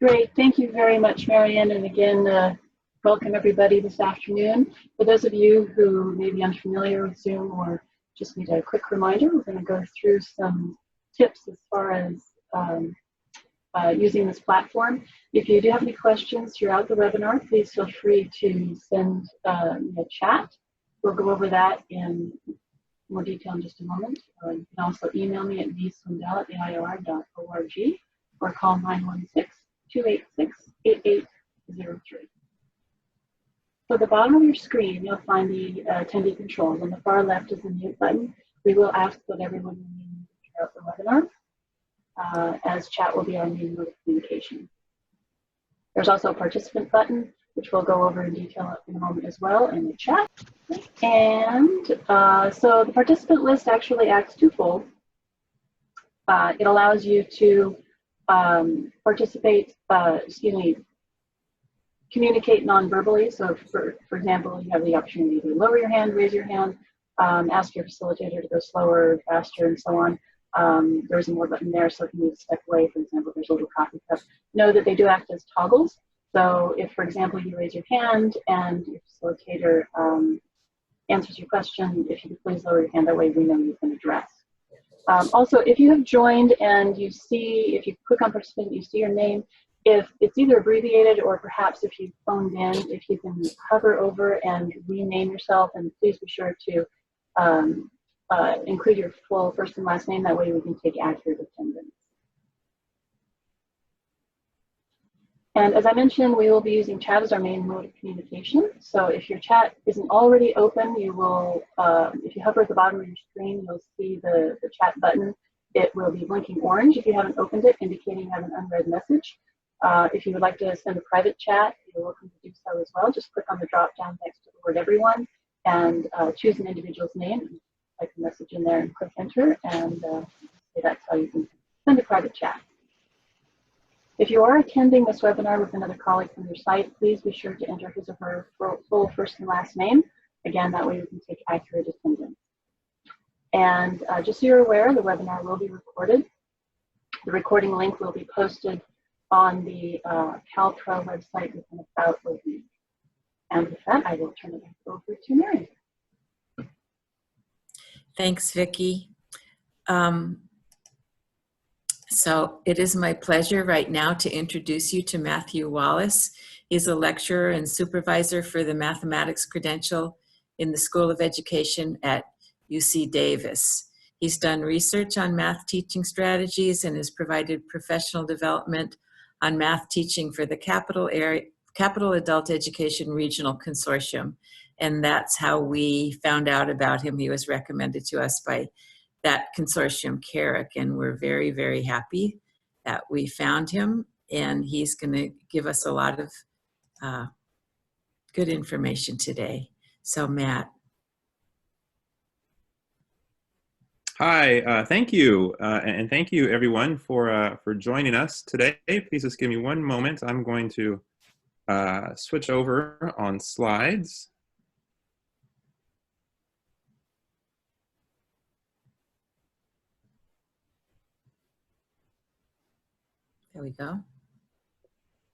Great. Thank you very much, Marianne. And again, welcome everybody this afternoon. For those of you who may be unfamiliar with Zoom or just need a quick reminder, we're going to go through some tips as far as using this platform. If you do have any questions throughout the webinar, please feel free to send a chat. We'll go over that in more detail in just a moment. You can also email me at vswindell@air.org or call 916-286-8803. So at the bottom of your screen, you'll find the attendee controls. On the far left is the mute button. We will ask that everyone remain throughout the webinar, as chat will be our main mode of communication. There's also a participant button, which we'll go over in detail in a moment as well in the chat. And so the participant list actually acts twofold. It allows you to participate, communicate non-verbally. So for example, you have the opportunity to lower your hand, raise your hand, ask your facilitator to go slower, faster, and so on. There's a more button there, so if you need to step away, for example, there's a little coffee cup. Know that they do act as toggles. So if, for example, you raise your hand and your facilitator answers your question, if you could please lower your hand, that way we know you've been addressed. Also, if you have joined and you see, if you click on participant, you see your name, if it's either abbreviated or perhaps if you phoned in, if you can hover over and rename yourself, and please be sure to include your full first and last name, that way we can take accurate attendance. And as I mentioned, we will be using chat as our main mode of communication. So if your chat isn't already open, you will, if you hover at the bottom of your screen, you'll see the chat button. It will be blinking orange if you haven't opened it, indicating you have an unread message. If you would like to send a private chat, you're welcome to do so as well. Just click on the drop down next to the word everyone and choose an individual's name, type a message in there and click enter, and that's how you can send a private chat. If you are attending this webinar with another colleague from your site, please be sure to enter his or her full first and last name. Again, that way we can take accurate attendance. And just so you're aware, the webinar will be recorded. The recording link will be posted on the CalPro website within about a week. And with that, I will turn it back over to Mary. Thanks, Vicki. So it is my pleasure right now to introduce you to Matthew Wallace. He's a lecturer and supervisor for the mathematics credential in the School of Education at UC Davis. He's done research on math teaching strategies and has provided professional development on math teaching for the Capital Adult Education Regional Consortium. And that's how we found out about him. He was recommended to us by that consortium, CARIC, and we're very, very happy that we found him, and he's going to give us a lot of good information today. So, Matt. Hi, thank you, and thank you everyone for joining us today. Please just give me one moment. I'm going to switch over on slides. There we go.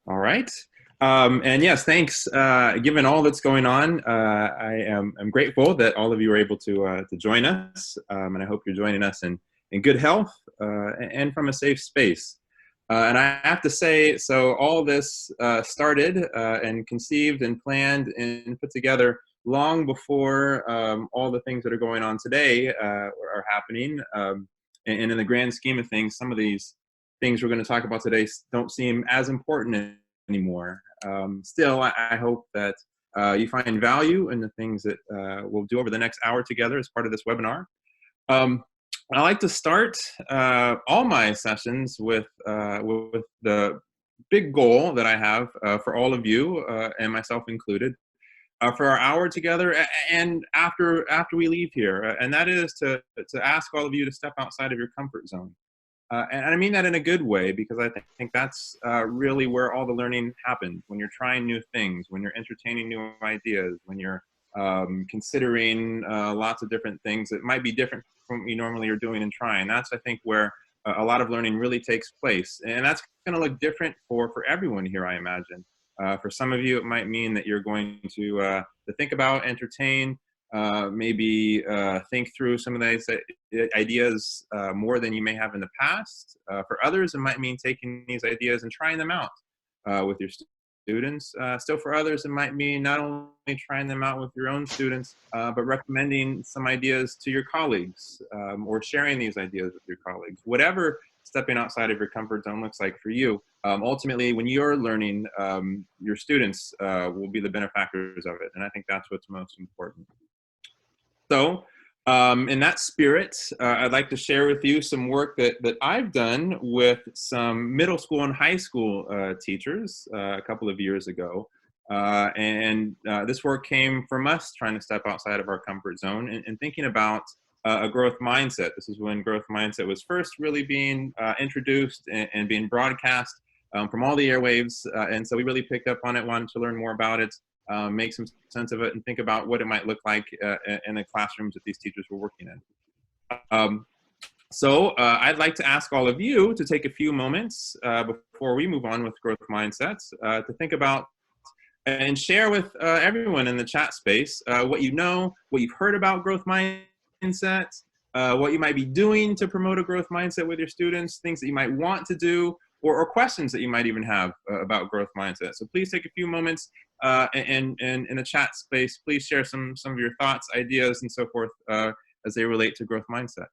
All right. And yes, thanks. Given all that's going on, I'm grateful that all of you are able to join us, and I hope you're joining us in good health and from a safe space. And I have to say, so all this started and conceived and planned and put together long before all the things that are going on today are happening. And in the grand scheme of things, some of these things we're going to talk about today don't seem as important anymore. Still, I hope that you find value in the things that we'll do over the next hour together as part of this webinar. I like to start all my sessions with the big goal that I have for all of you, and myself included, for our hour together and after we leave here, and that is to ask all of you to step outside of your comfort zone. And I mean that in a good way, because I think that's really where all the learning happens, when you're trying new things, when you're entertaining new ideas, when you're considering lots of different things that might be different from what you normally are doing and trying. That's, I think, where a lot of learning really takes place. And that's going to look different for everyone here, I imagine. For some of you, it might mean that you're going to think about, entertain, maybe think through some of these ideas more than you may have in the past. For others, it might mean taking these ideas and trying them out with your students. Still for others, it might mean not only trying them out with your own students, but recommending some ideas to your colleagues or sharing these ideas with your colleagues. Whatever stepping outside of your comfort zone looks like for you, ultimately, when you're learning, your students will be the benefactors of it. And I think that's what's most important. So in that spirit, I'd like to share with you some work that I've done with some middle school and high school teachers a couple of years ago. This work came from us trying to step outside of our comfort zone and thinking about a growth mindset. This is when growth mindset was first really being introduced and being broadcast from all the airwaves. And so we really picked up on it, wanted to learn more about it. Make some sense of it and think about what it might look like in the classrooms that these teachers were working in. So I'd like to ask all of you to take a few moments before we move on with growth mindsets to think about and share with everyone in the chat space what you know, what you've heard about growth mindsets, what you might be doing to promote a growth mindset with your students, things that you might want to do, or questions that you might even have about growth mindset. So please take a few moments and in the chat space, please share some of your thoughts, ideas, and so forth as they relate to growth mindset.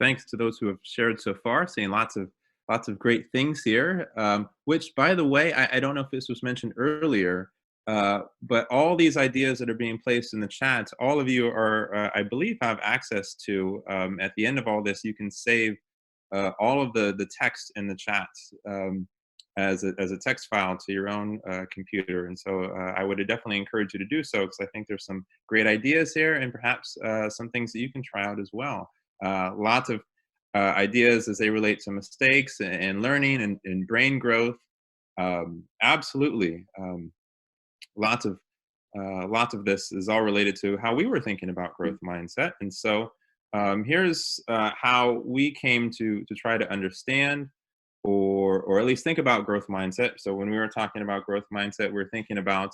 Thanks to those who have shared so far, seeing lots of great things here. Which, by the way, I don't know if this was mentioned earlier, but all these ideas that are being placed in the chat, all of you are, I believe, have access to. At the end of all this, you can save all of the text in the chat as a text file to your own computer. And so I would definitely encourage you to do so, because I think there's some great ideas here and perhaps some things that you can try out as well. Lots of ideas as they relate to mistakes and learning and brain growth. Absolutely. Lots of this is all related to how we were thinking about growth mindset. And so here's how we came to try to understand or at least think about growth mindset. So when we were talking about growth mindset, we're thinking about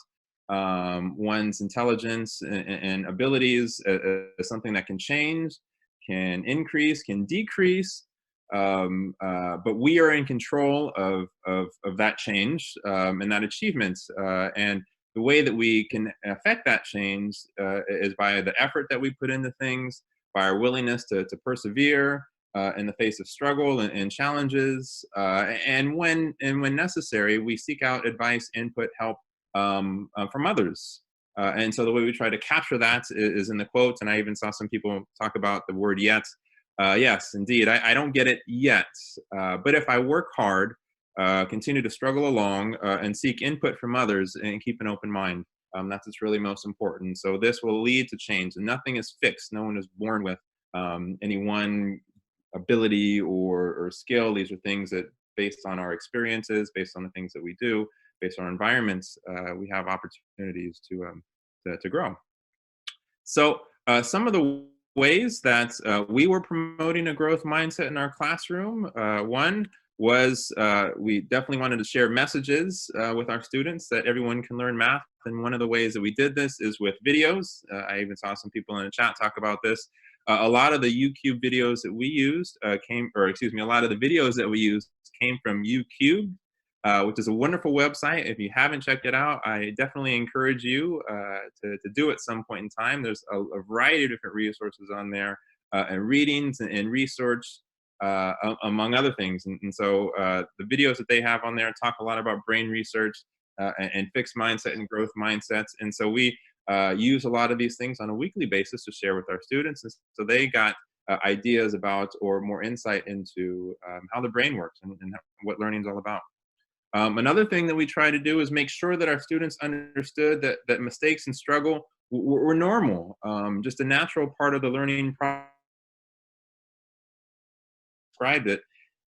one's intelligence and abilities as something that can change, can increase, can decrease, but we are in control of that change and that achievement. And the way that we can affect that change is by the effort that we put into things, by our willingness to persevere in the face of struggle and challenges, and when necessary, we seek out advice, input, help from others. And so the way we try to capture that is in the quotes. And I even saw some people talk about the word yet. Yes, indeed. I don't get it yet. But if I work hard, continue to struggle along, and seek input from others and keep an open mind, that's what's really most important. So this will lead to change. And nothing is fixed. No one is born with any one ability or skill. These are things that, based on our experiences, based on the things that we do, based on our environments, we have opportunities to grow. So some of the ways that we were promoting a growth mindset in our classroom, one was we definitely wanted to share messages with our students that everyone can learn math. And one of the ways that we did this is with videos. I even saw some people in the chat talk about this. A lot of the YouTube videos that we used a lot of the videos that we used came from YouTube, which is a wonderful website. If you haven't checked it out, I definitely encourage you to do it some point in time. There's a variety of different resources on there, and readings and research, among other things. And so the videos that they have on there talk a lot about brain research, and fixed mindset and growth mindsets. And so we use a lot of these things on a weekly basis to share with our students. And so they got ideas about, or more insight into, how the brain works and what learning is all about. Another thing that we try to do is make sure that our students understood that mistakes and struggle were normal, just a natural part of the learning process. Described it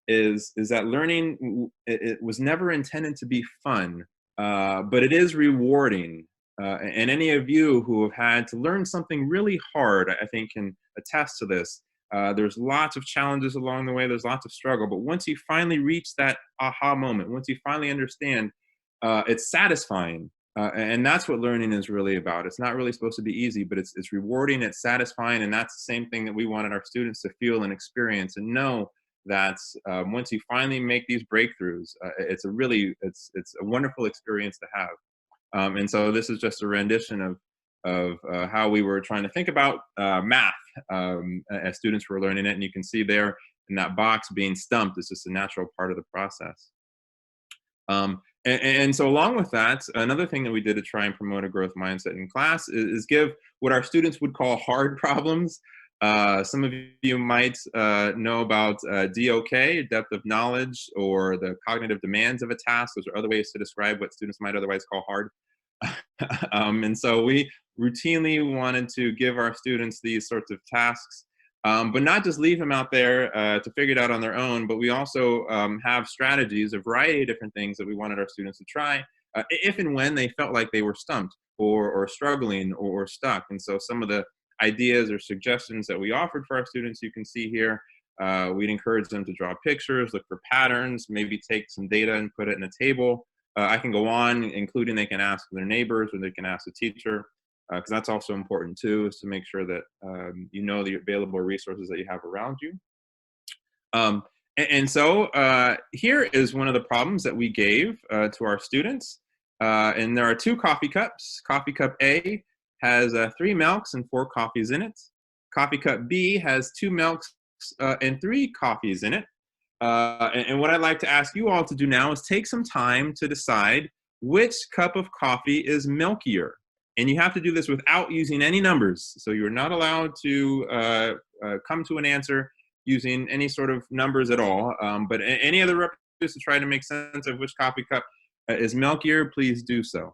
is that learning, it was never intended to be fun, but it is rewarding. And any of you who have had to learn something really hard, I think, can attest to this. There's lots of challenges along the way. There's lots of struggle. But once you finally reach that aha moment, once you finally understand, it's satisfying. And that's what learning is really about. It's not really supposed to be easy, but it's rewarding, it's satisfying. And that's the same thing that we wanted our students to feel and experience and know that once you finally make these breakthroughs, it's a wonderful experience to have. And so this is just a rendition of how we were trying to think about math as students were learning it. And you can see there in that box, being stumped is just a natural part of the process. And so along with that, another thing that we did to try and promote a growth mindset in class is give what our students would call hard problems. Some of you might know about DOK, depth of knowledge, or the cognitive demands of a task. Those are other ways to describe what students might otherwise call hard. And so we routinely wanted to give our students these sorts of tasks, but not just leave them out there to figure it out on their own, but we also have strategies, a variety of different things that we wanted our students to try if and when they felt like they were stumped or struggling or stuck. And so some of the ideas or suggestions that we offered for our students, you can see here. We'd encourage them to draw pictures, look for patterns, maybe take some data and put it in a table. I can go on, including they can ask their neighbors or they can ask the teacher, because that's also important too, is to make sure that you know the available resources that you have around you. And so here is one of the problems that we gave to our students. And there are 2 coffee cups. Coffee cup A has 3 milks and 4 coffees in it. Coffee cup B has 2 milks and 3 coffees in it. And what I'd like to ask you all to do now is take some time to decide which cup of coffee is milkier. And you have to do this without using any numbers. So you're not allowed to come to an answer using any sort of numbers at all. But any other references to try to make sense of which coffee cup is milkier, please do so.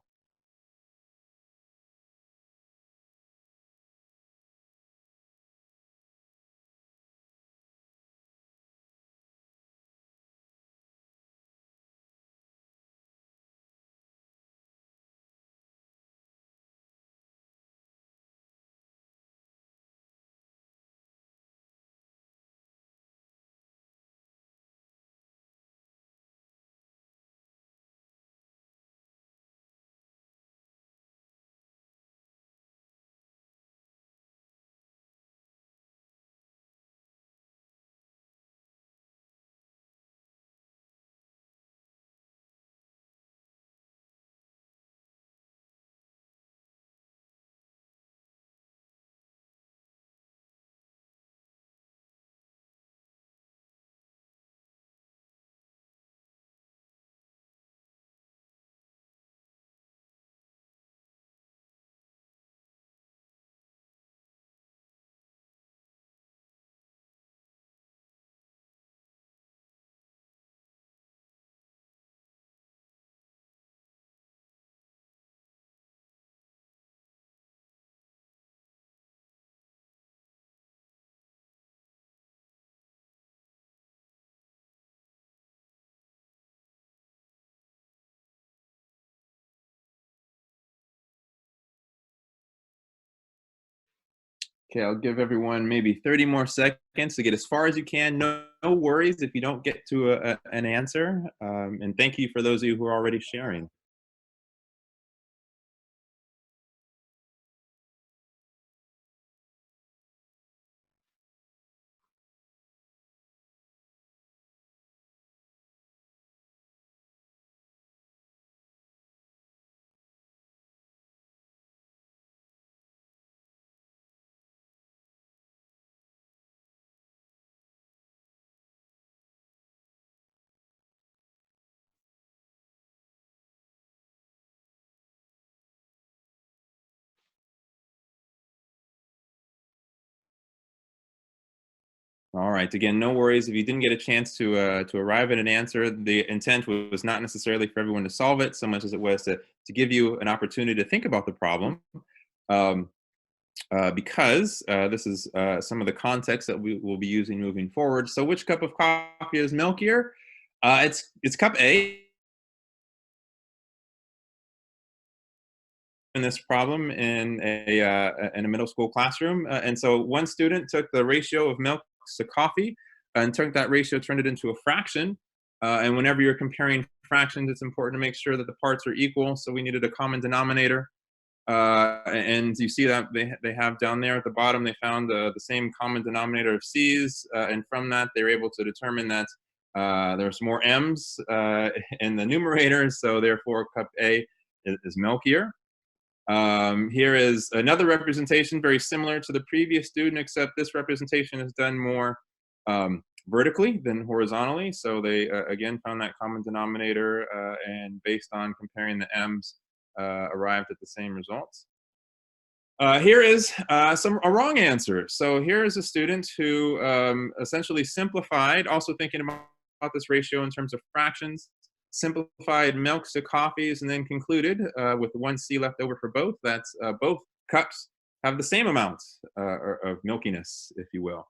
Okay, I'll give everyone maybe 30 more seconds to get as far as you can. No worries if you don't get to an answer. And thank you for those of you who are already sharing. All right. Again, no worries if you didn't get a chance to arrive at an answer. The intent was not necessarily for everyone to solve it, so much as it was to give you an opportunity to think about the problem. Um, because this is some of the context that we will be using moving forward. So, which cup of coffee is milkier? It's cup A in this problem in a middle school classroom. And so one student took the ratio of milk to coffee and took that ratio, turned it into a fraction. And whenever you're comparing fractions, it's important to make sure that the parts are equal. So we needed a common denominator. And you see that they have down there at the bottom, they found the same common denominator of C's. And from that, they were able to determine that there's more M's in the numerator. So therefore, cup A is milkier. Here is another representation very similar to the previous student, except this representation is done more vertically than horizontally. So they, again, found that common denominator and based on comparing the M's, arrived at the same results. Here is a wrong answer. So here is a student who essentially simplified, also thinking about this ratio in terms of fractions, simplified milks to coffees, and then concluded with one C left over for both, that both cups have the same amount of milkiness, if you will.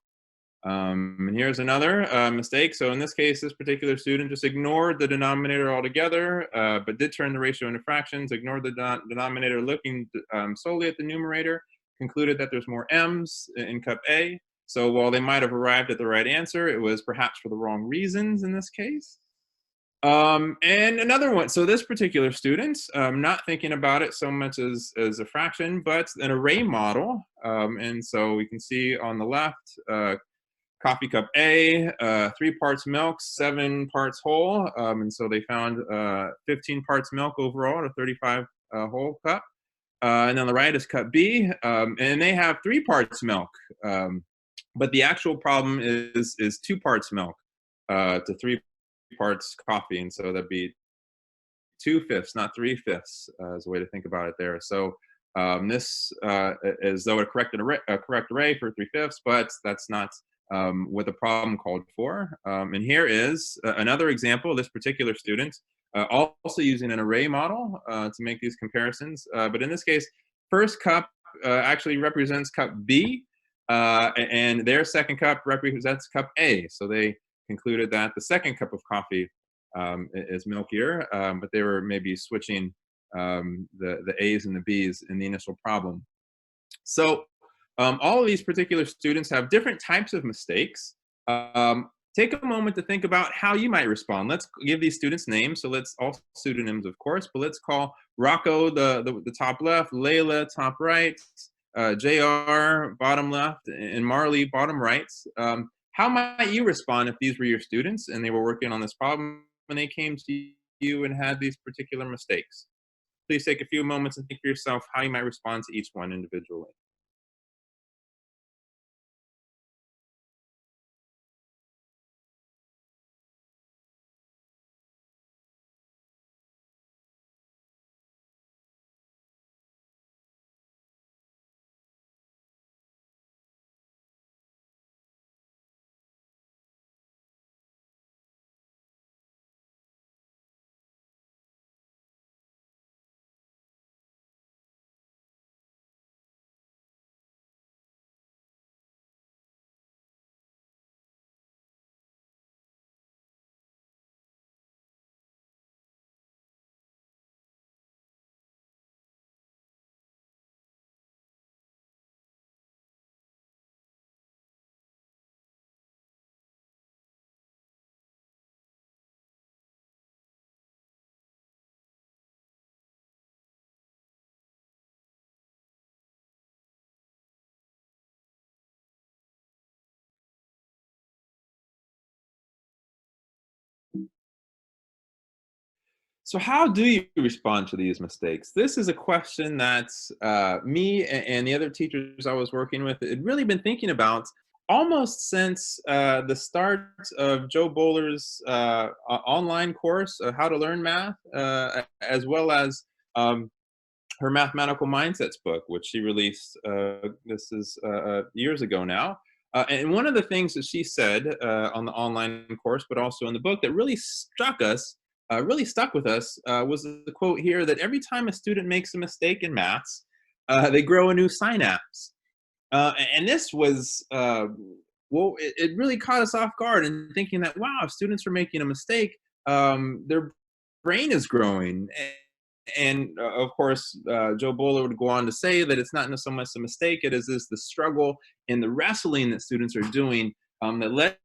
And here's another mistake. So in this case, this particular student just ignored the denominator altogether, but did turn the ratio into fractions, ignored the denominator, looking solely at the numerator, concluded that there's more M's in cup A. So while they might have arrived at the right answer, it was perhaps for the wrong reasons in this case. And another one. So this particular student, not thinking about it so much as a fraction, but an array model. And so we can see on the left, coffee cup A, 3 parts milk, 7 parts whole. And so they found 15 parts milk overall to 35 whole cup. And on the right is cup B, and they have 3 parts milk. But the actual problem is 2 parts milk to 3 parts coffee. And so that'd be 2/5, not 3/5, is a way to think about it there. So this is though a correct array for 3/5, but that's not what the problem called for. And here is another example. This particular student also using an array model to make these comparisons. But in this case, first cup actually represents cup B, and their second cup represents cup A. So they concluded that the second cup of coffee is milkier, but they were maybe switching the A's and the B's in the initial problem. So all of these particular students have different types of mistakes. Take a moment to think about how you might respond. Let's give these students names. So let's all pseudonyms, of course, but let's call Rocco the top left, Layla top right, JR bottom left, and Marley bottom right. How might you respond if these were your students and they were working on this problem and they came to you and had these particular mistakes? Please take a few moments and think for yourself how you might respond to each one individually. So how do you respond to these mistakes? This is a question that me and the other teachers I was working with had really been thinking about almost since the start of Joe Bowler's online course, How to Learn Math, as well as um, her Mathematical Mindsets book, which she released, this is years ago now. And one of the things that she said on the online course, but also in the book, that really really stuck with us, was the quote here that every time a student makes a mistake in maths, they grow a new synapse. And this was, well, it really caught us off guard in thinking that, wow, if students are making a mistake, their brain is growing. And of course, Joe Bowler would go on to say that it's not so much a mistake, it is the struggle and the wrestling that students are doing that led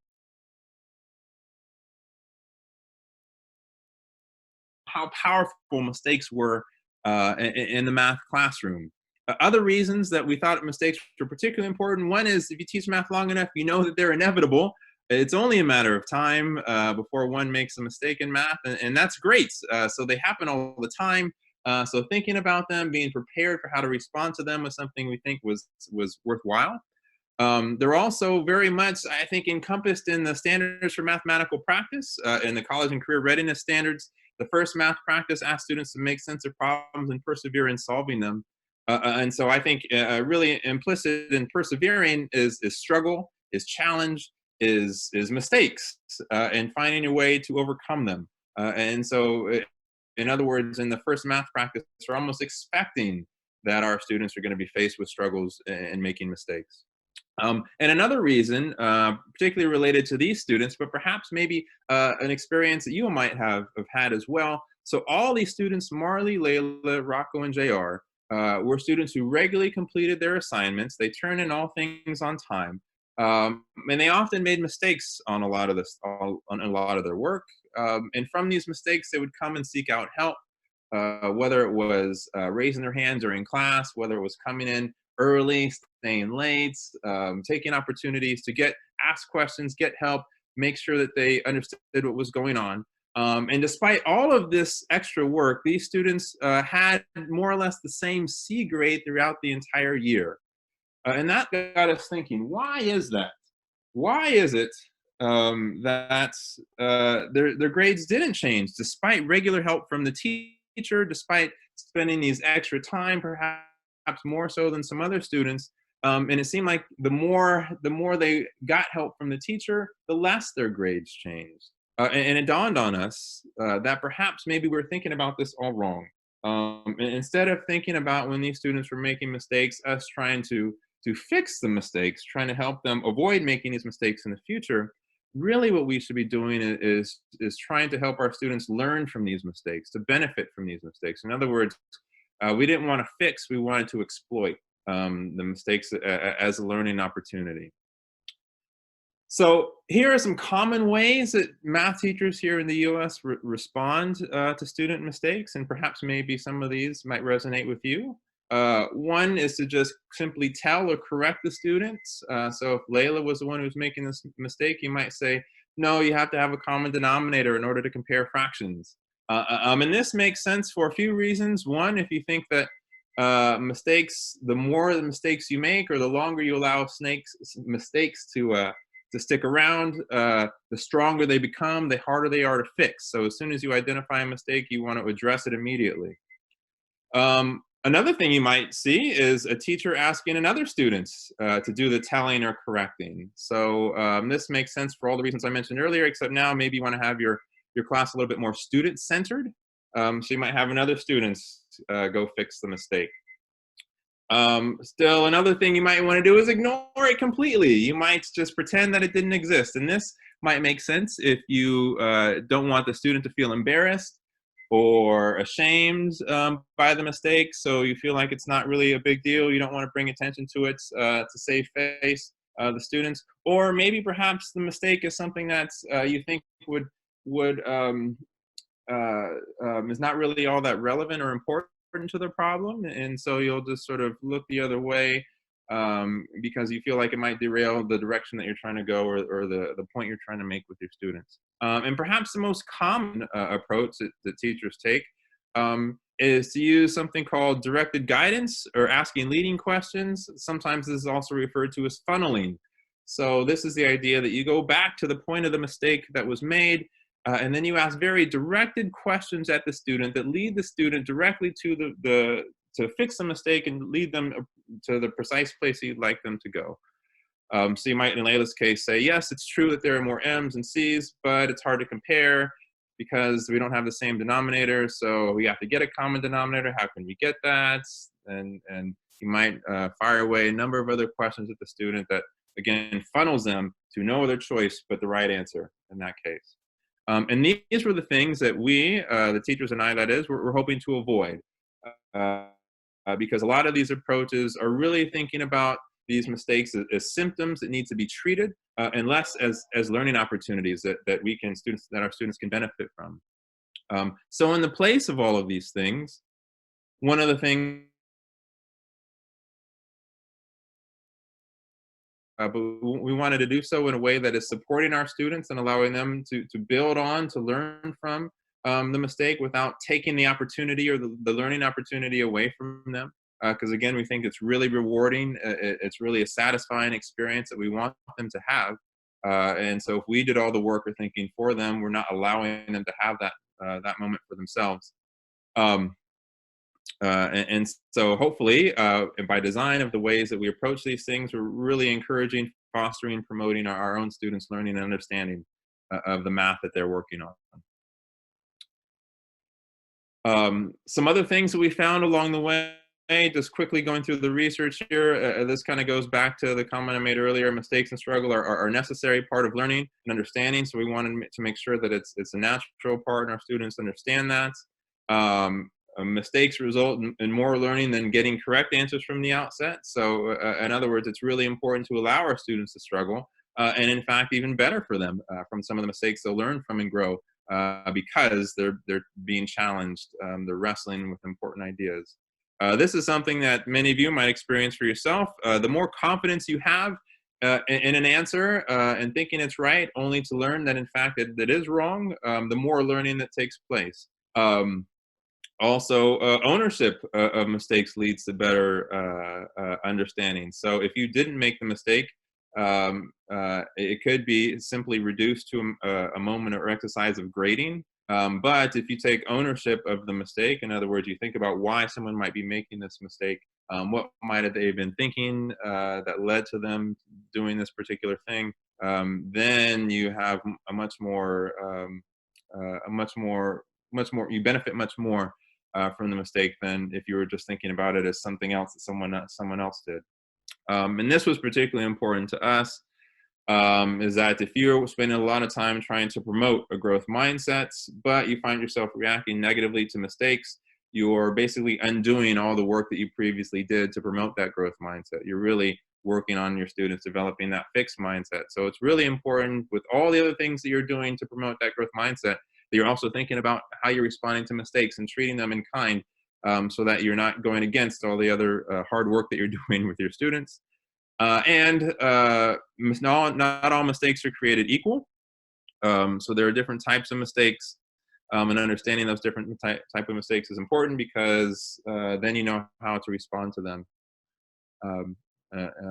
how powerful mistakes were in the math classroom. Other reasons that we thought mistakes were particularly important, one is if you teach math long enough, you know that they're inevitable. It's only a matter of time before one makes a mistake in math, and that's great. So they happen all the time. So thinking about them, being prepared for how to respond to them was something we think was worthwhile. They're also very much, I think, encompassed in the standards for mathematical practice in the college and career readiness standards. The first math practice asks students to make sense of problems and persevere in solving them. And so I think really implicit in persevering is struggle, is challenge, is mistakes, and finding a way to overcome them. And so, in other words, in the first math practice, we're almost expecting that our students are going to be faced with struggles and making mistakes. And another reason, particularly related to these students, but perhaps maybe an experience that you might have had as well. So all these students, Marley, Layla, Rocco, and JR, were students who regularly completed their assignments. They turned in all things on time. And they often made mistakes on a lot of on a lot of their work. And from these mistakes, they would come and seek out help, whether it was raising their hand during class, whether it was coming in early, staying late, taking opportunities to ask questions, get help, make sure that they understood what was going on. And despite all of this extra work, these students had more or less the same C grade throughout the entire year. And that got us thinking, why is that? Why is it that their grades didn't change despite regular help from the teacher, despite spending these extra time, perhaps more so than some other students? And it seemed like the more they got help from the teacher, the less their grades changed. And it dawned on us that perhaps maybe we're thinking about this all wrong. And instead of thinking about when these students were making mistakes, us trying to fix the mistakes, trying to help them avoid making these mistakes in the future, really what we should be doing is trying to help our students learn from these mistakes, to benefit from these mistakes. In other words, we didn't want to fix, we wanted to exploit the mistakes as a learning opportunity. So here are some common ways that math teachers here in the US respond to student mistakes, and perhaps maybe some of these might resonate with you. One is to just simply tell or correct the students. So if Layla was the one who was making this mistake, you might say, no, you have to have a common denominator in order to compare fractions. And this makes sense for a few reasons. One, if you think that the more the mistakes you make, or the longer you allow mistakes to stick around, the stronger they become, the harder they are to fix. So as soon as you identify a mistake, you want to address it immediately. Another thing you might see is a teacher asking another student to do the telling or correcting. So this makes sense for all the reasons I mentioned earlier, except now maybe you want to have your class a little bit more student-centered. So you might have another student go fix the mistake. Still, another thing you might want to do is ignore it completely. You might just pretend that it didn't exist. And this might make sense if you don't want the student to feel embarrassed or ashamed by the mistake. So you feel like it's not really a big deal. You don't want to bring attention to it to save face the students. Or maybe perhaps the mistake is something that you think is not really all that relevant or important to the problem, and so you'll just sort of look the other way because you feel like it might derail the direction that you're trying to go, or the point you're trying to make with your students. And perhaps the most common approach that teachers take is to use something called directed guidance, or asking leading questions. Sometimes this is also referred to as funneling. So this is the idea that you go back to the point of the mistake that was made, and then you ask very directed questions at the student that lead the student directly to to fix the mistake and lead them to the precise place you'd like them to go. So you might, in Layla's case, say, yes, it's true that there are more M's and C's, but it's hard to compare because we don't have the same denominator. So we have to get a common denominator. How can we get that? And you might fire away a number of other questions at the student that, again, funnels them to no other choice but the right answer in that case. And these were the things that we, the teachers and I, that is, we're hoping to avoid. Because a lot of these approaches are really thinking about these mistakes as symptoms that need to be treated, and less as learning opportunities that our students can benefit from. So in the place of all of these things, one of the things, but we wanted to do so in a way that is supporting our students and allowing them to build on, to learn from the mistake without taking the opportunity or the learning opportunity away from them. Because again, we think it's really rewarding. It's really a satisfying experience that we want them to have. And so if we did all the work or thinking for them, we're not allowing them to have that moment for themselves. And so hopefully, by design of the ways that we approach these things, we're really encouraging, fostering, promoting our own students' learning and understanding of the math that they're working on. Some other things that we found along the way, just quickly going through the research here, this kind of goes back to the comment I made earlier. Mistakes and struggle are a necessary part of learning and understanding, so we wanted to make sure that it's a natural part and our students understand that. Mistakes result in more learning than getting correct answers from the outset. So in other words, it's really important to allow our students to struggle, and in fact, even better for them from some of the mistakes they'll learn from and grow because they're being challenged, they're wrestling with important ideas. This is something that many of you might experience for yourself. The more confidence you have in an answer and thinking it's right, only to learn that in fact that is wrong, the more learning that takes place. Also, ownership of mistakes leads to better understanding. So if you didn't make the mistake, it could be simply reduced to a moment or exercise of grading. But if you take ownership of the mistake, in other words, you think about why someone might be making this mistake, what might have they been thinking that led to them doing this particular thing, then you have you benefit much more from the mistake than if you were just thinking about it as something else that someone else did. And this was particularly important to us, is that if you're spending a lot of time trying to promote a growth mindset, but you find yourself reacting negatively to mistakes, you're basically undoing all the work that you previously did to promote that growth mindset. You're really working on your students developing that fixed mindset. So it's really important with all the other things that you're doing to promote that growth mindset, that you're also thinking about how you're responding to mistakes and treating them in kind, so that you're not going against all the other hard work that you're doing with your students. And not all mistakes are created equal. So there are different types of mistakes, and understanding those different type of mistakes is important because then you know how to respond to them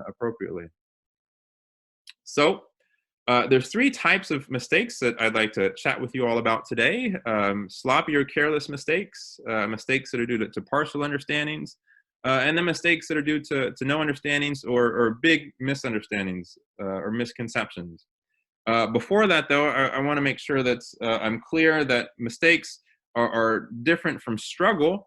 appropriately. So there's three types of mistakes that I'd like to chat with you all about today. Sloppy or careless mistakes, mistakes that are due to partial understandings, and then mistakes that are due to no understandings or big misunderstandings or misconceptions. Before that, though, I want to make sure that I'm clear that mistakes are different from struggle.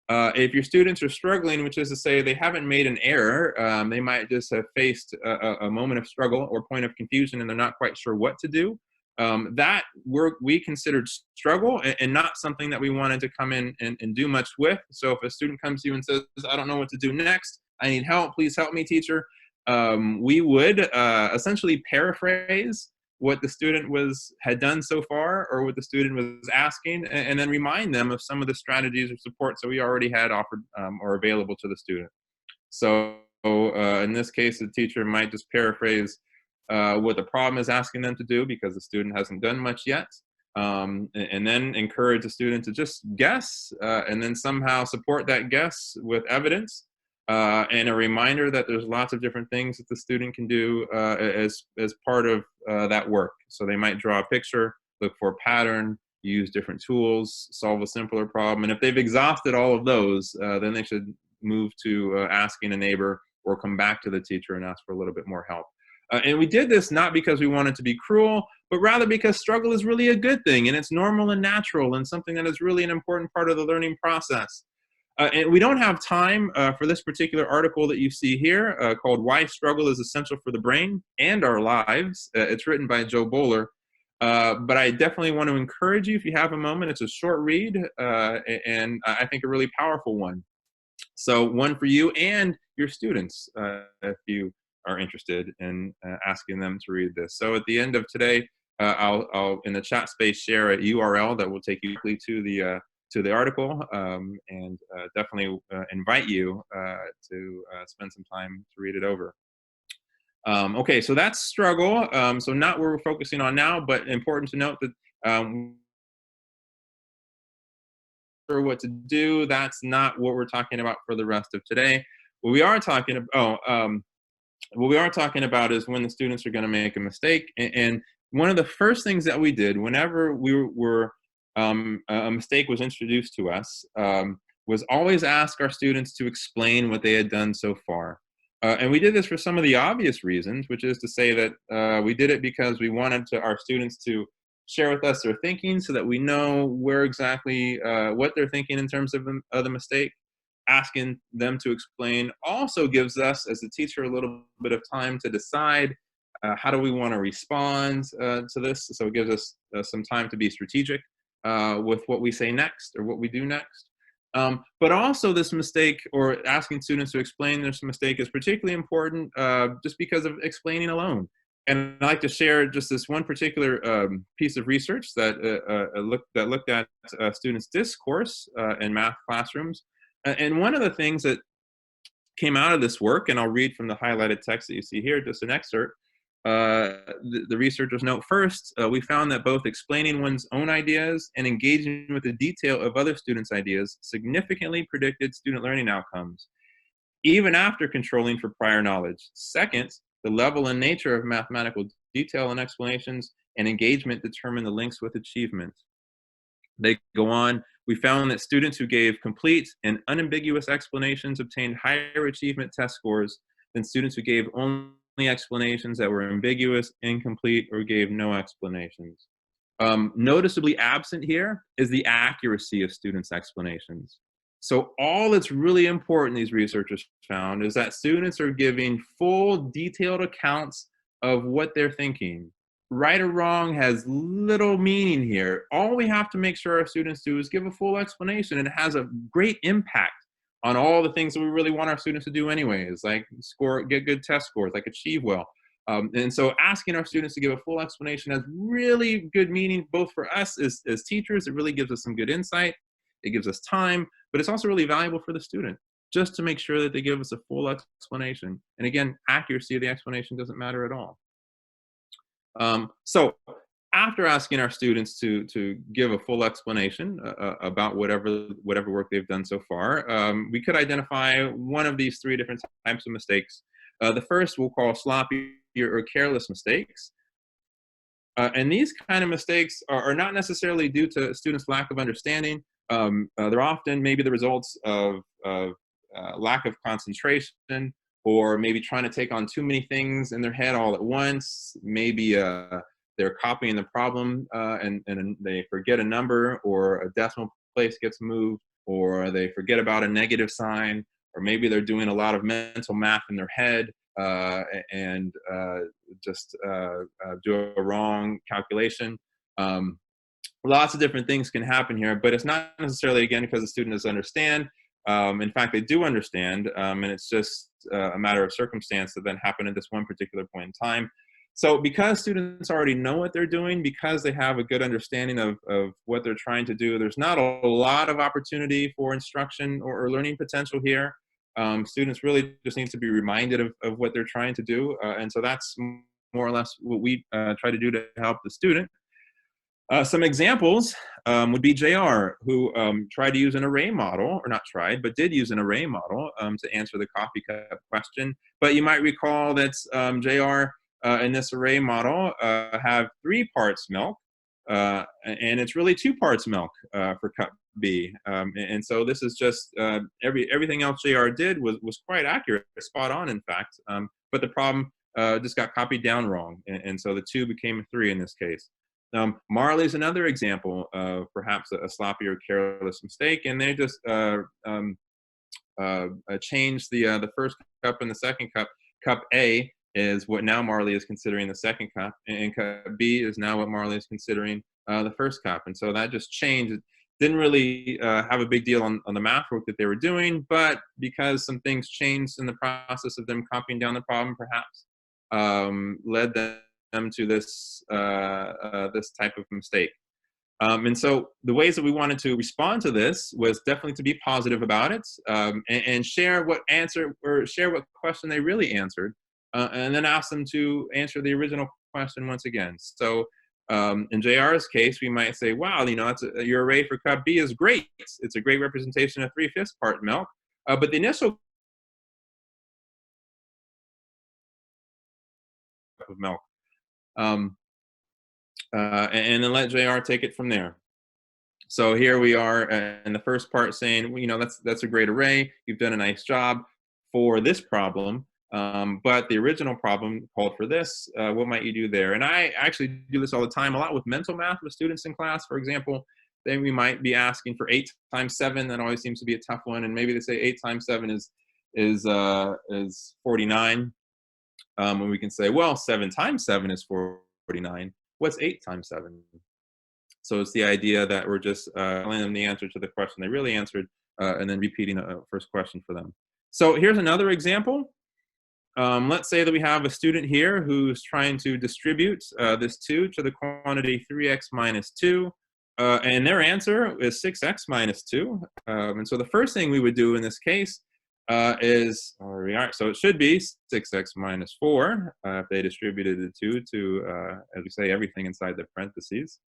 If your students are struggling, which is to say they haven't made an error, they might just have faced a moment of struggle or point of confusion and they're not quite sure what to do. That we considered struggle and not something that we wanted to come in and do much with. So if a student comes to you and says, I don't know what to do next, I need help, please help me, teacher, we would essentially paraphrase what the student had done so far or what the student was asking, and then remind them of some of the strategies or supports that we already had offered or available to the student. So in this case, the teacher might just paraphrase what the problem is asking them to do because the student hasn't done much yet, and then encourage the student to just guess, and then somehow support that guess with evidence, and a reminder that there's lots of different things that the student can do as part of that work. So they might draw a picture, look for a pattern, use different tools, solve a simpler problem. And if they've exhausted all of those, then they should move to asking a neighbor or come back to the teacher and ask for a little bit more help. And we did this not because we wanted to be cruel, but rather because struggle is really a good thing, and it's normal and natural and something that is really an important part of the learning process. And we don't have time for this particular article that you see here called Why Struggle is Essential for the Brain and Our Lives. It's written by Joe Bowler. But I definitely want to encourage you, if you have a moment, it's a short read, and I think a really powerful one. So one for you and your students, if you are interested in asking them to read this. So at the end of today, I'll in the chat space share a URL that will take you quickly to the article, and definitely invite you to spend some time to read it over. Okay, so that's struggle. So not what we're focusing on now, but important to note that for what to do, that's not what we're talking about for the rest of today. What we are talking about, what we are talking about is when the students are going to make a mistake. And one of the first things that we did whenever we were a mistake was introduced to us was always ask our students to explain what they had done so far. And we did this for some of the obvious reasons, which is to say that we did it because we wanted our students to share with us their thinking so that we know where exactly what they're thinking in terms of the mistake. Asking them to explain also gives us, as a teacher, a little bit of time to decide how do we want to respond to this. So it gives us some time to be strategic with what we say next or what we do next. But also this mistake, or asking students to explain this mistake, is particularly important just because of explaining alone. And I'd like to share just this one particular piece of research that looked at students' discourse in math classrooms. And one of the things that came out of this work, and I'll read from the highlighted text that you see here, just an excerpt. The researchers note first, we found that both explaining one's own ideas and engaging with the detail of other students' ideas significantly predicted student learning outcomes, even after controlling for prior knowledge. Second, the level and nature of mathematical detail and explanations and engagement determine the links with achievement. They go on, we found that students who gave complete and unambiguous explanations obtained higher achievement test scores than students who gave only explanations that were ambiguous, incomplete, or gave no explanations. Noticeably absent here is the accuracy of students' explanations. So all that's really important, these researchers found, is that students are giving full, detailed accounts of what they're thinking. Right or wrong has little meaning here. All we have to make sure our students do is give a full explanation, and it has a great impact on all the things that we really want our students to do anyways, like get good test scores, like achieve well. And so asking our students to give a full explanation has really good meaning, both for us as teachers. It really gives us some good insight. It gives us time, but it's also really valuable for the student, just to make sure that they give us a full explanation. And again, accuracy of the explanation doesn't matter at all. So after asking our students to give a full explanation about whatever work they've done so far, we could identify one of these three different types of mistakes. The first we'll call sloppy or careless mistakes. And these kind of mistakes are not necessarily due to students' lack of understanding. They're often maybe the results of lack of concentration, or maybe trying to take on too many things in their head all at once. Maybe they're copying the problem and they forget a number, or a decimal place gets moved, or they forget about a negative sign, or maybe they're doing a lot of mental math in their head and just do a wrong calculation. Lots of different things can happen here, but it's not necessarily, again, because the student doesn't understand. In fact, they do understand, and it's just a matter of circumstance that then happened at this one particular point in time. So because students already know what they're doing, because they have a good understanding of what they're trying to do, there's not a lot of opportunity for instruction or learning potential here. Students really just need to be reminded of what they're trying to do. And so that's more or less what we try to do to help the student. Some examples would be JR, who tried to use an array model, or not tried, but did use an array model to answer the coffee cup question. But you might recall that JR in this array model have 3 parts milk, and it's really 2 parts milk for cup B. And so this is just everything else JR did was quite accurate, spot on, in fact. But the problem just got copied down wrong, and so the 2 became a 3 in this case. Marley's another example of perhaps a sloppy or careless mistake, and they just changed the first cup and the second cup. Cup A is what now Marley is considering the second cup, and cup B is now what Marley is considering the first cup. And so that just changed. It didn't really have a big deal on the math work that they were doing, but because some things changed in the process of them copying down the problem, perhaps led them to this this type of mistake. And so the ways that we wanted to respond to this was definitely to be positive about it, and share what answer or share what question they really answered, and then ask them to answer the original question once again. So in JR's case, we might say, wow, you know, your array for cup B is great. It's a great representation of 3/5 part milk, but the initial cup of milk. And then let JR take it from there. So here we are in the first part saying, well, you know, that's a great array. You've done a nice job for this problem, but the original problem called for this. What might you do there? And I actually do this all the time, a lot with mental math with students in class. For example, then we might be asking for 8 times 7. That always seems to be a tough one. And maybe they say 8 times 7 is 49. And we can say, well, 7 times 7 is 49. What's 8 times 7? So it's the idea that we're just telling them the answer to the question they really answered, and then repeating a first question for them. So here's another example. Let's say that we have a student here who's trying to distribute this 2 to the quantity 3x minus 2, and their answer is 6x minus 2. And so the first thing we would do in this case is, so it should be 6x minus 4 if they distributed the 2 to, as we say, everything inside the parentheses.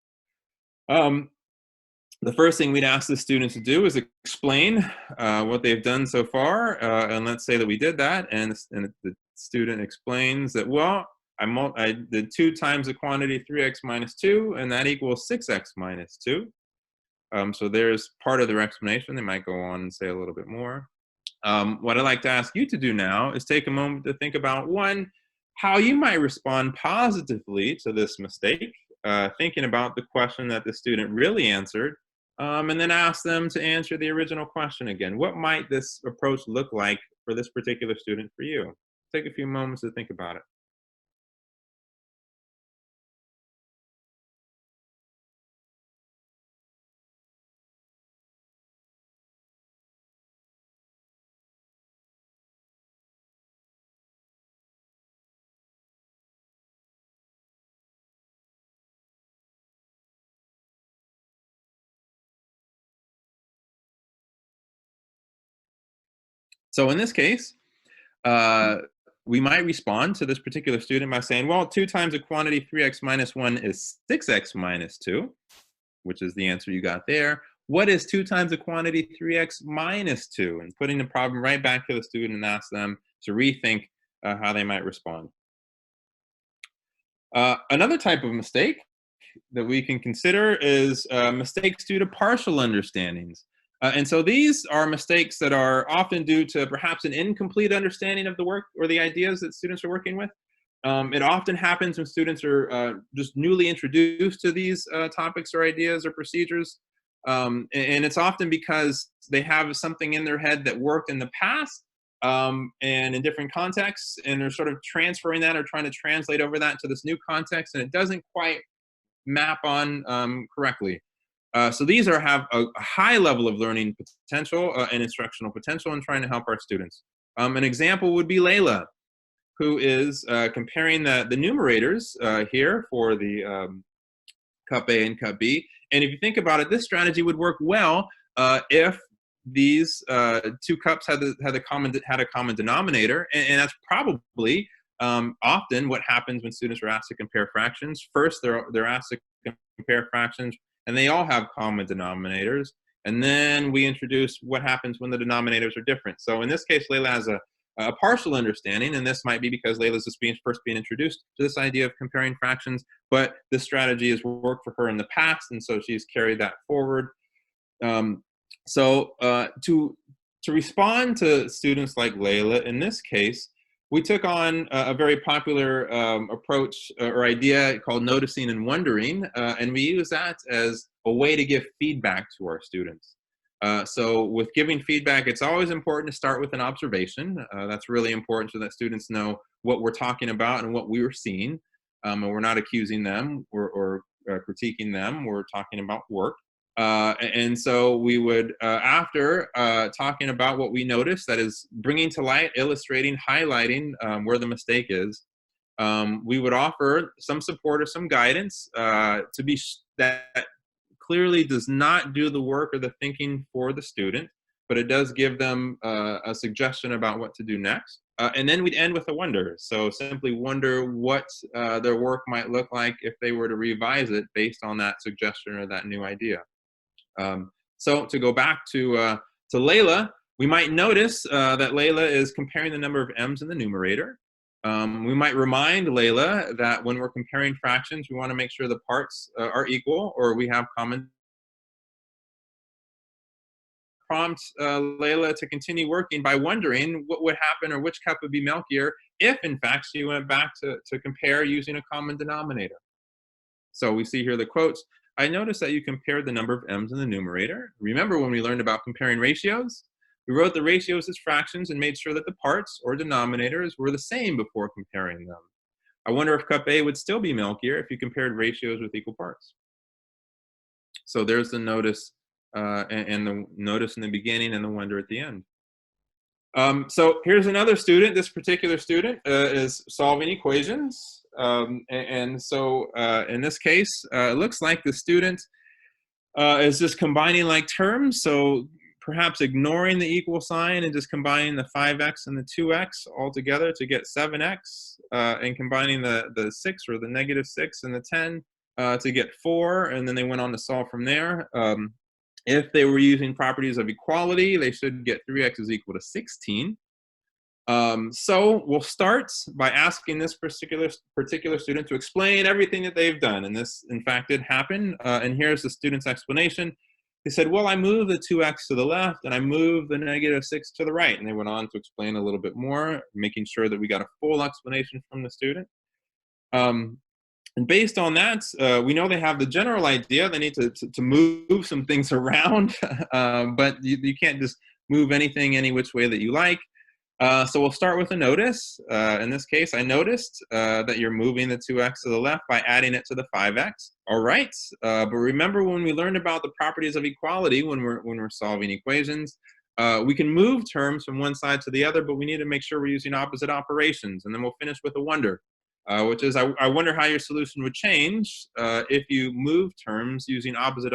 The first thing we'd ask the students to do is explain what they've done so far, and let's say that we did that, and the student explains that, well, I did 2 times the quantity 3x minus 2, and that equals 6x minus 2. So there's part of their explanation. They might go on and say a little bit more. What I'd like to ask you to do now is take a moment to think about, one, how you might respond positively to this mistake, thinking about the question that the student really answered, and then ask them to answer the original question again. What might this approach look like for this particular student for you? Take a few moments to think about it. So in this case, we might respond to this particular student by saying, well, 2 times the quantity 3x minus 1 is 6x minus 2, which is the answer you got there. What is 2 times the quantity 3x minus 2? And putting the problem right back to the student and ask them to rethink how they might respond. Another type of mistake that we can consider is mistakes due to partial understandings. And so these are mistakes that are often due to perhaps an incomplete understanding of the work or the ideas that students are working with. It often happens when students are just newly introduced to these topics or ideas or procedures. And it's often because they have something in their head that worked in the past and in different contexts, and they're sort of transferring that or trying to translate over that to this new context, and it doesn't quite map on correctly. So these have a high level of learning potential and instructional potential in trying to help our students. An example would be Layla, who is comparing the numerators here for the cup A and cup B. And if you think about it, this strategy would work well if these two cups had a common denominator, and that's probably often what happens when students are asked to compare fractions. First, they're asked to compare fractions, and they all have common denominators. And then we introduce what happens when the denominators are different. So in this case, Layla has a partial understanding, and this might be because Layla's just first being introduced to this idea of comparing fractions, but this strategy has worked for her in the past, and so she's carried that forward. To respond to students like Layla, in this case, we took on a very popular approach or idea called noticing and wondering, and we use that as a way to give feedback to our students. So with giving feedback, it's always important to start with an observation. That's really important so that students know what we're talking about and what we were seeing. And we're not accusing them or critiquing them. We're talking about work. And so we would, after talking about what we noticed, that is bringing to light, illustrating, highlighting where the mistake is, we would offer some support or some guidance to be that clearly does not do the work or the thinking for the student, but it does give them a suggestion about what to do next. And then we'd end with a wonder. So simply wonder what their work might look like if they were to revise it based on that suggestion or that new idea. So to go back to Layla, we might notice that Layla is comparing the number of m's in the numerator. We might remind Layla that when we're comparing fractions, we want to make sure the parts are equal or we have common. Prompt Layla to continue working by wondering what would happen or which cup would be milkier if, in fact, she went back to compare using a common denominator. So we see here the quotes. I noticed that you compared the number of m's in the numerator. Remember when we learned about comparing ratios? We wrote the ratios as fractions and made sure that the parts or denominators were the same before comparing them. I wonder if cup A would still be milkier if you compared ratios with equal parts. So there's the notice and the notice in the beginning and the wonder at the end. So here's another student. This particular student is solving equations. So in this case, it looks like the student is just combining like terms. So perhaps ignoring the equal sign and just combining the 5x and the 2x all together to get 7x, and combining the 6 or the negative 6 and the 10 to get 4, and then they went on to solve from there. If they were using properties of equality, they should get 3x is equal to 16. So we'll start by asking this particular student to explain everything that they've done. And this, in fact, did happen. And here's the student's explanation. He said, well, I moved the 2x to the left and I moved the negative 6 to the right. And they went on to explain a little bit more, making sure that we got a full explanation from the student. And based on that, we know they have the general idea. They need to move some things around, but you can't just move anything any which way that you like. So we'll start with a notice. In this case, I noticed that you're moving the 2x to the left by adding it to the 5x. All right, but remember when we learned about the properties of equality when we're solving equations, we can move terms from one side to the other, but we need to make sure we're using opposite operations. And then we'll finish with a wonder, which is I wonder how your solution would change if you move terms using opposite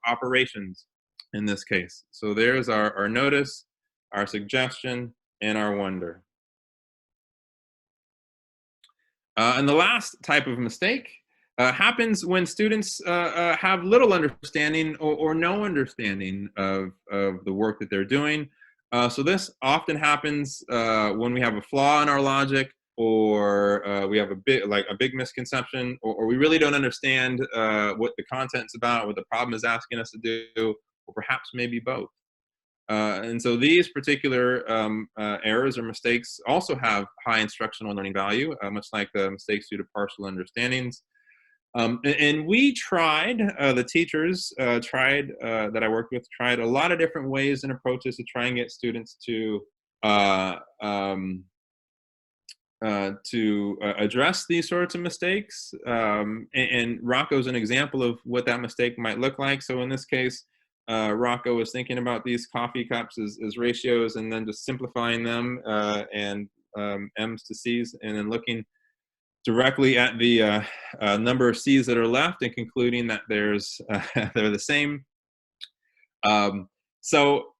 operations in this case. So there's our notice, our suggestion, and our wonder. And the last type of mistake happens when students have little understanding or no understanding of the work that they're doing. So this often happens when we have a flaw in our logic, or we have a big misconception, or we really don't understand what the content's about, what the problem is asking us to do, or perhaps maybe both. And so these particular errors or mistakes also have high instructional learning value, much like the mistakes due to partial understandings. And we tried, the teachers tried, that I worked with, tried a lot of different ways and approaches to try and get students to address these sorts of mistakes. And Rocco's an example of what that mistake might look like. So in this case, Rocco was thinking about these coffee cups as ratios and then just simplifying them and M's to C's, and then looking directly at the number of C's that are left and concluding that they're the same. So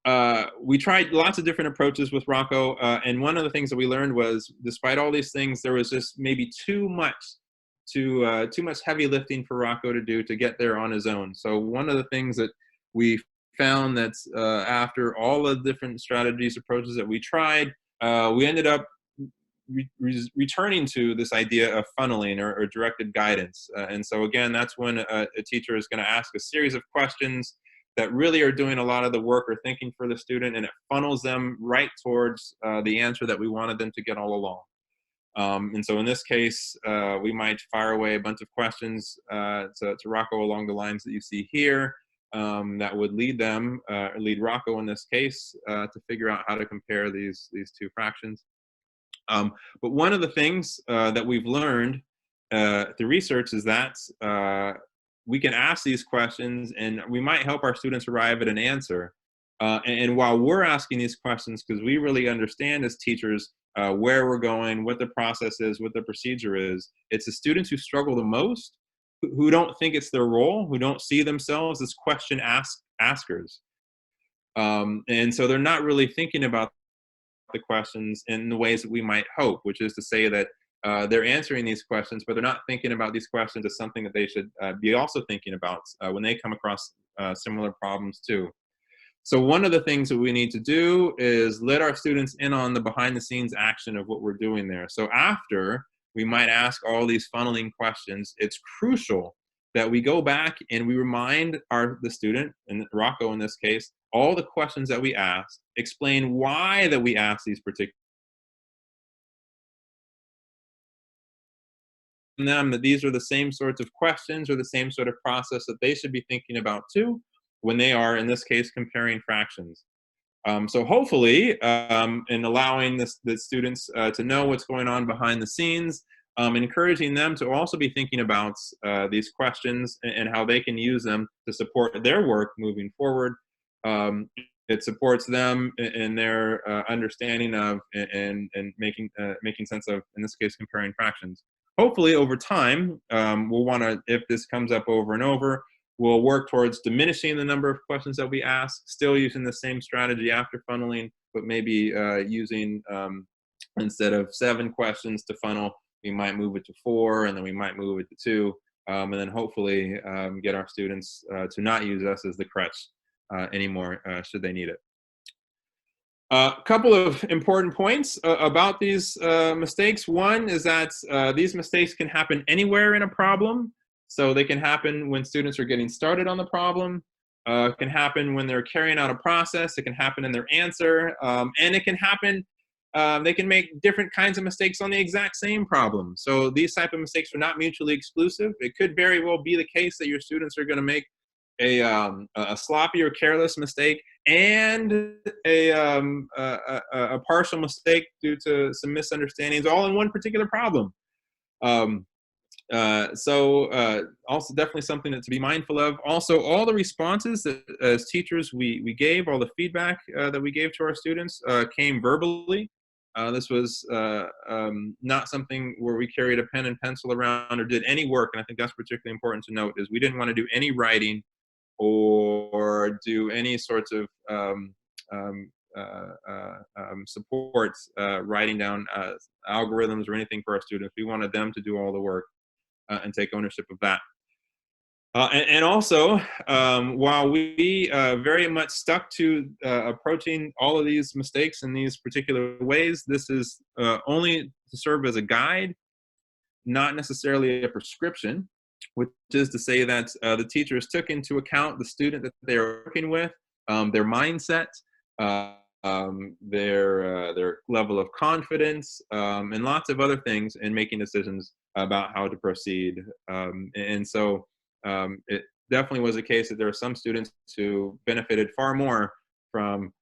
we tried lots of different approaches with Rocco, and one of the things that we learned was, despite all these things, there was just maybe too much heavy lifting for Rocco to do to get there on his own. So one of the things that we found that after all the different strategies, approaches that we tried, we ended up returning to this idea of funneling or directed guidance. And so again, that's when a teacher is going to ask a series of questions that really are doing a lot of the work or thinking for the student, and it funnels them right towards the answer that we wanted them to get all along. And so in this case, we might fire away a bunch of questions to Rocco along the lines that you see here, that would lead Rocco in this case to figure out how to compare these two fractions. But one of the things that we've learned through research is that we can ask these questions and we might help our students arrive at an answer. And while we're asking these questions, because we really understand as teachers where we're going, what the process is, what the procedure is, it's the students who struggle the most, who don't think it's their role, who don't see themselves as question askers. And so they're not really thinking about the questions in the ways that we might hope, which is to say that they're answering these questions, but they're not thinking about these questions as something that they should be also thinking about when they come across similar problems too. So one of the things that we need to do is let our students in on the behind the scenes action of what we're doing there. So after we might ask all these funneling questions, it's crucial that we go back and we remind the student, and Rocco in this case, all the questions that we asked, explain why that we asked these particular them, that these are the same sorts of questions or the same sort of process that they should be thinking about too when they are, in this case, comparing fractions. So hopefully, in allowing the students to know what's going on behind the scenes, encouraging them to also be thinking about these questions and how they can use them to support their work moving forward. It supports them in their understanding of and making sense of, in this case, comparing fractions. Hopefully, over time, we'll want to, if this comes up over and over, we'll work towards diminishing the number of questions that we ask, still using the same strategy after funneling, but maybe using, instead of 7 questions to funnel, we might move it to 4, and then we might move it to 2, and then hopefully get our students to not use us as the crutch anymore should they need it. A couple of important points about these mistakes. One is that these mistakes can happen anywhere in a problem. So they can happen when students are getting started on the problem. It can happen when they're carrying out a process. It can happen in their answer. And it can happen, they can make different kinds of mistakes on the exact same problem. So these type of mistakes are not mutually exclusive. It could very well be the case that your students are going to make a sloppy or careless mistake and a partial mistake due to some misunderstandings, all in one particular problem. Also definitely something to be mindful of. Also, all the responses that as teachers we gave, all the feedback that we gave to our students came verbally. This was not something where we carried a pen and pencil around or did any work, and I think that's particularly important to note, is we didn't want to do any writing or do any sorts of support, writing down algorithms or anything for our students. We wanted them to do all the work and take ownership of that. And also, while we very much stuck to approaching all of these mistakes in these particular ways, this is only to serve as a guide, not necessarily a prescription, which is to say that the teachers took into account the student that they are working with, their mindset, their level of confidence, and lots of other things in making decisions about how to proceed. And so it definitely was a case that there are some students who benefited far more from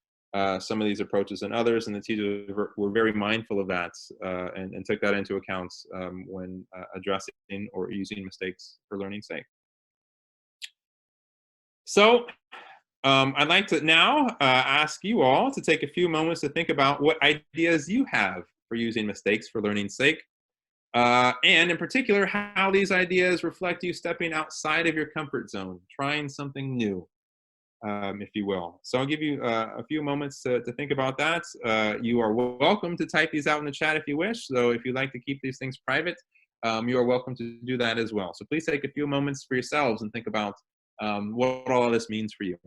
some of these approaches than others, and the teachers were very mindful of that and took that into account when addressing or using mistakes for learning's sake. So I'd like to now ask you all to take a few moments to think about what ideas you have for using mistakes for learning's sake, and in particular, how these ideas reflect you stepping outside of your comfort zone, trying something new. if you will. So I'll give you a few moments to think about that. You are welcome to type these out in the chat if you wish. So if you'd like to keep these things private, you are welcome to do that as well. So please take a few moments for yourselves and think about what all of this means for you.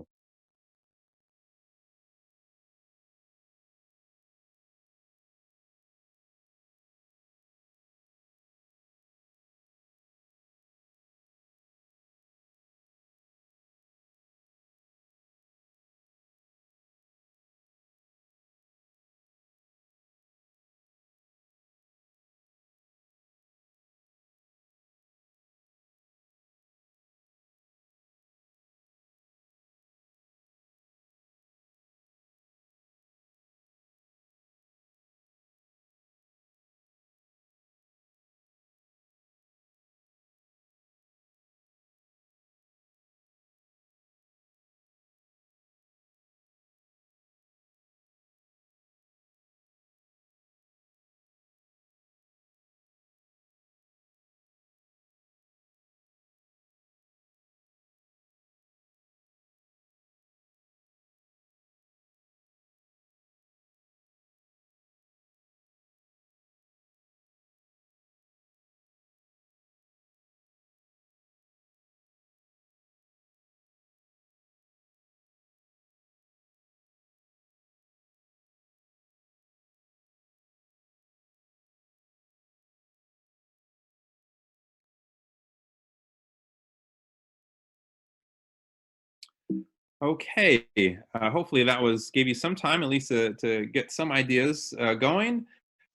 Okay, hopefully that gave you some time at least to get some ideas going.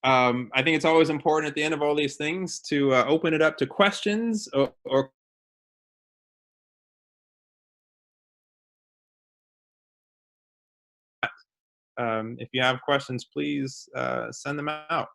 I think it's always important at the end of all these things to open it up to questions or if you have questions, please send them out.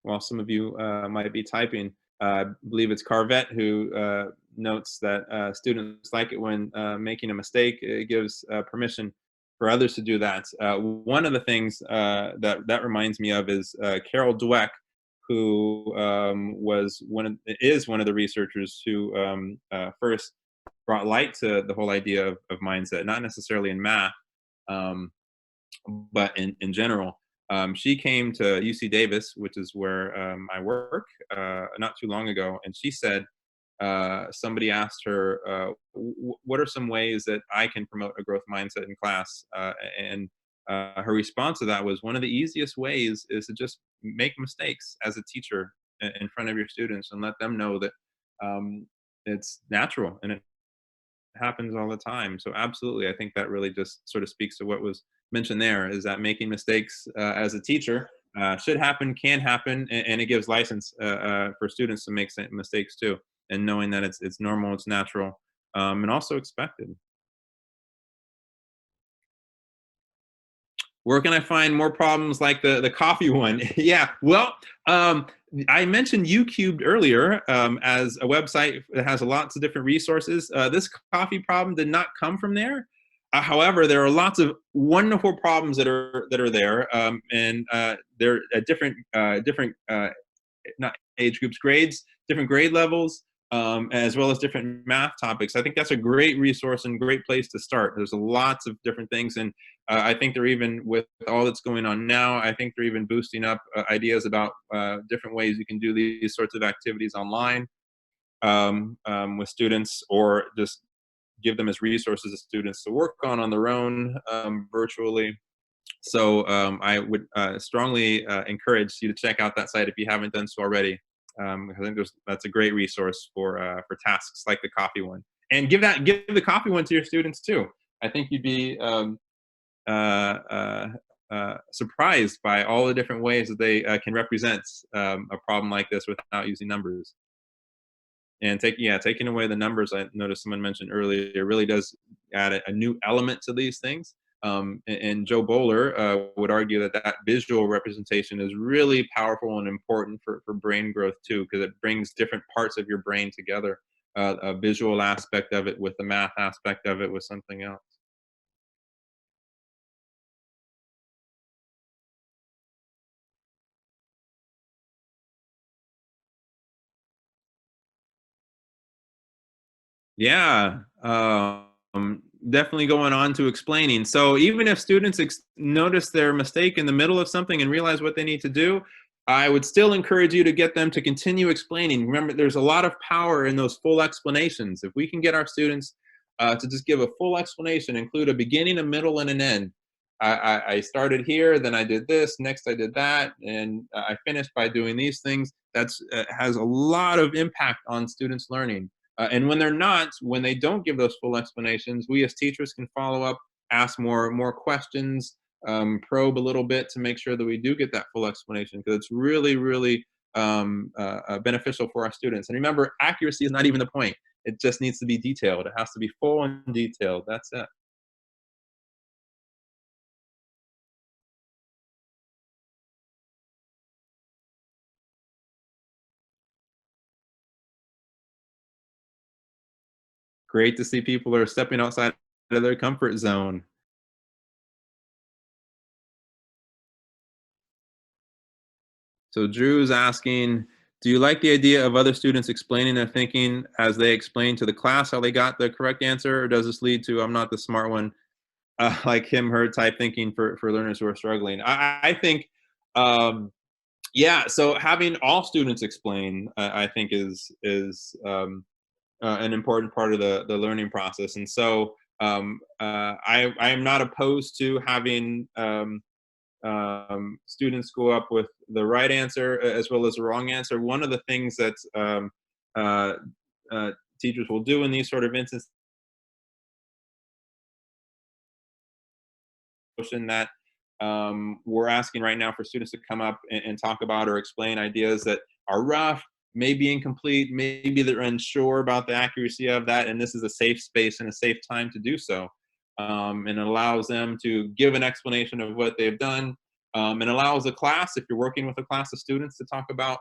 While some of you might be typing. I believe it's Carvet who notes that students like it when making a mistake. It gives permission for others to do that. One of the things that reminds me of is Carol Dweck, who is one of the researchers who first brought light to the whole idea of mindset, not necessarily in math, um, but in general. She came to UC Davis, which is where I work, not too long ago, and she said somebody asked her, "What are some ways that I can promote a growth mindset in class?" And her response to that was, "One of the easiest ways is to just make mistakes as a teacher in front of your students and let them know that it's natural and it happens all the time." So absolutely, I think that really just sort of speaks to what was mentioned there, is that making mistakes as a teacher should happen, can happen, and it gives license for students to make mistakes too, and knowing that it's normal, it's natural, and also expected. Where can I find more problems like the coffee one? Yeah, well, um, I mentioned ucubed earlier as a website that has lots of different resources. This coffee problem did not come from there. However, there are lots of wonderful problems that are there, and they're at different not age groups, grades, different grade levels, as well as different math topics. I think that's a great resource and great place to start. There's lots of different things, and I think they're even, with all that's going on now, I think they're even boosting up ideas about different ways you can do these sorts of activities online with students, or just give them as resources to students to work on their own virtually. So I would strongly encourage you to check out that site if you haven't done so already. I think that's a great resource for tasks like the coffee one, and give the coffee one to your students too. I think you'd be uh, uh, surprised by all the different ways that they can represent a problem like this without using numbers. And taking away the numbers, I noticed someone mentioned earlier, really does add a new element to these things. And Joe Bowler would argue that that visual representation is really powerful and important for brain growth too, because it brings different parts of your brain together. A visual aspect of it with the math aspect of it with something else. Yeah, definitely going on to explaining. So even if students notice their mistake in the middle of something and realize what they need to do, I would still encourage you to get them to continue explaining. Remember, there's a lot of power in those full explanations. If we can get our students to just give a full explanation, include a beginning, a middle, and an end. I started here, then I did this, next I did that, and I finished by doing these things. That's has a lot of impact on students' learning. And when they're not, when they don't give those full explanations, we as teachers can follow up, ask more questions, probe a little bit to make sure that we do get that full explanation, because it's really, really beneficial for our students. And remember, accuracy is not even the point. It just needs to be detailed. It has to be full and detailed. That's it. Great to see people are stepping outside of their comfort zone. So Drew's asking, do you like the idea of other students explaining their thinking as they explain to the class how they got the correct answer, or does this lead to I'm not the smart one, like him, her type thinking for learners who are struggling? I think, yeah. So having all students explain, I think is an important part of the learning process. And so I am not opposed to having students go up with the right answer as well as the wrong answer. One of the things that uh, teachers will do in these sort of instances that we're asking right now for students to come up and talk about or explain ideas that are rough, maybe incomplete, maybe they're unsure about the accuracy of that, and this is a safe space and a safe time to do so. And it allows them to give an explanation of what they've done, and allows the class, if you're working with a class of students, to talk about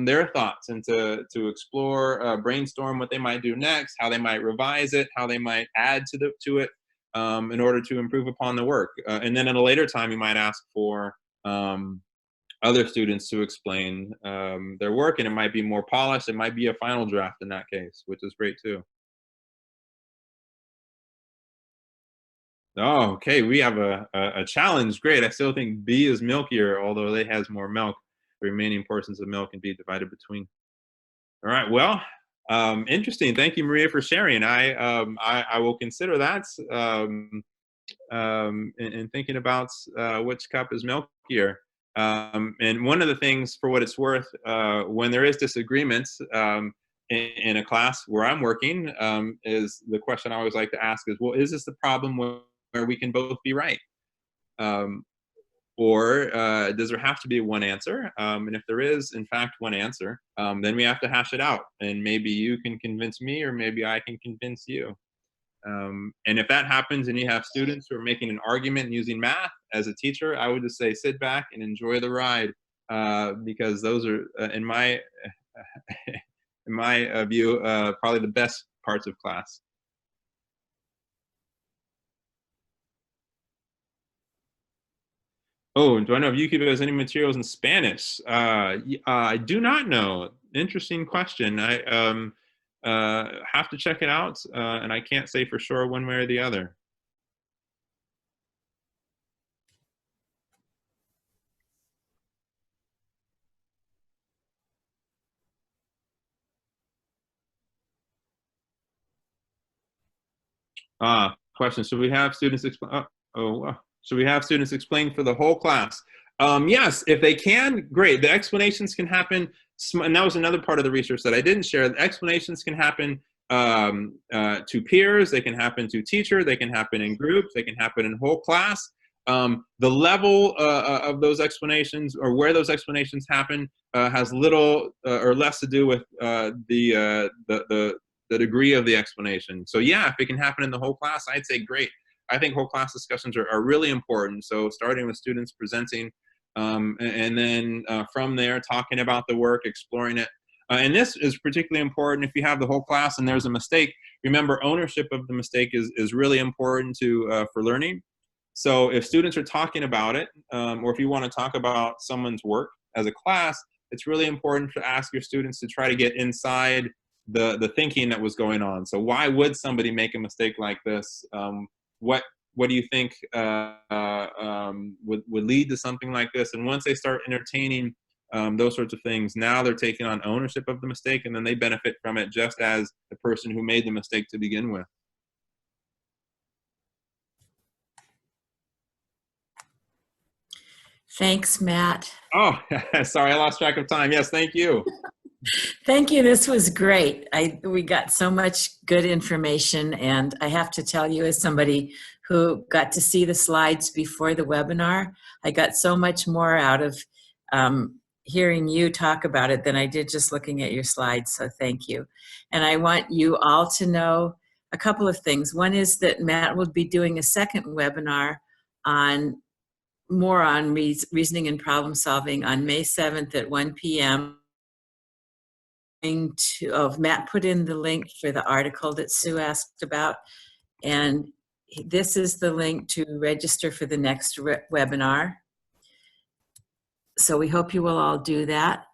their thoughts and to explore, brainstorm what they might do next, how they might revise it, how they might add to it, in order to improve upon the work. And then at a later time, you might ask for other students to explain their work, and it might be more polished. It might be a final draft in that case, which is great too. Oh, okay. We have a challenge. Great. I still think B is milkier, although A has more milk. The remaining portions of milk can be divided between. All right. Well, interesting. Thank you, Maria, for sharing. I will consider that in thinking about which cup is milkier. And one of the things, for what it's worth, when there is disagreements in a class where I'm working, is the question I always like to ask is, well, is this the problem where we can both be right? Um, or does there have to be one answer? And if there is, in fact, one answer, then we have to hash it out. And maybe you can convince me, or maybe I can convince you. And if that happens and you have students who are making an argument using math, as a teacher, I would just say sit back and enjoy the ride, because those are, in my in my view, probably the best parts of class. Oh, do I know if YouTube has any materials in Spanish? I do not know. Interesting question. I have to check it out, and I can't say for sure one way or the other. Question. Should we have students explain? Should we have students explain for the whole class? Yes, if they can, great. The explanations can happen, and that was another part of the research that I didn't share. The explanations can happen to peers, they can happen to teacher, they can happen in groups, they can happen in whole class. The level of those explanations, or where those explanations happen, has little or less to do with the degree of the explanation. So yeah, if it can happen in the whole class, I'd say great. I think whole class discussions are really important. So starting with students presenting, and then from there, talking about the work, exploring it. And this is particularly important if you have the whole class and there's a mistake. Remember, ownership of the mistake is really important for learning. So if students are talking about it, or if you want to talk about someone's work as a class, it's really important to ask your students to try to get inside the thinking that was going on. So why would somebody make a mistake like this? What do you think would lead to something like this? And once they start entertaining those sorts of things, now they're taking on ownership of the mistake, and then they benefit from it just as the person who made the mistake to begin with. Thanks, Matt. Oh, sorry, I lost track of time. Yes, thank you. Thank you. This was great. We got so much good information, and I have to tell you, as somebody who got to see the slides before the webinar, I got so much more out of hearing you talk about it than I did just looking at your slides, so thank you. And I want you all to know a couple of things. One is that Matt will be doing a second webinar on more on reasoning and problem solving on May 7th at 1 p.m. Matt put in the link for the article that Sue asked about, and this is the link to register for the next webinar. So we hope you will all do that.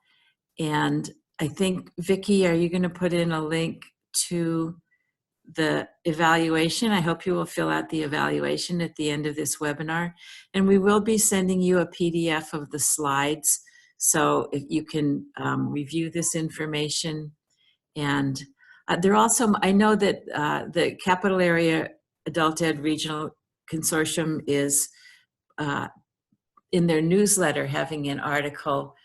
And I think, Vicki, are you going to put in a link to the evaluation? I hope you will fill out the evaluation at the end of this webinar. And we will be sending you a PDF of the slides, so if you can review this information. And there also, I know that the Capital Area Adult Ed Regional Consortium is in their newsletter having an article.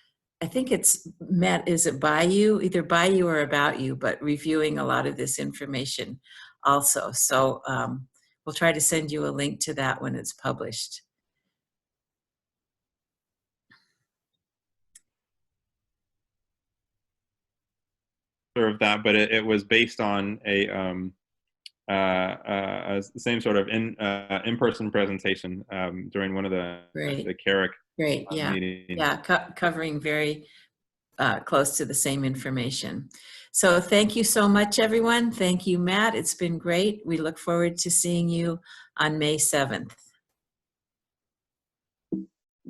I think it's, Matt, is it by you? Either by you or about you, but reviewing a lot of this information also. So we'll try to send you a link to that when it's published. Of that, but it was based on a same sort of in-person presentation during one of the CARIC meetings. Yeah, covering very close to the same information. So thank you so much, everyone. Thank you, Matt. It's been great. We look forward to seeing you on May 7th.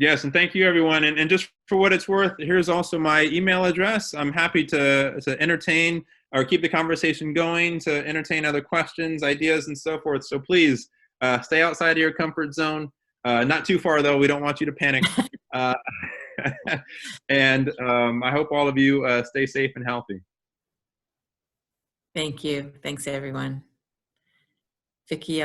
Yes, and thank you, everyone. And just for what it's worth, here's also my email address. I'm happy to entertain or keep the conversation going, to entertain other questions, ideas, and so forth. So please stay outside of your comfort zone. Not too far, though. We don't want you to panic. And I hope all of you stay safe and healthy. Thank you. Thanks, everyone. Vicki,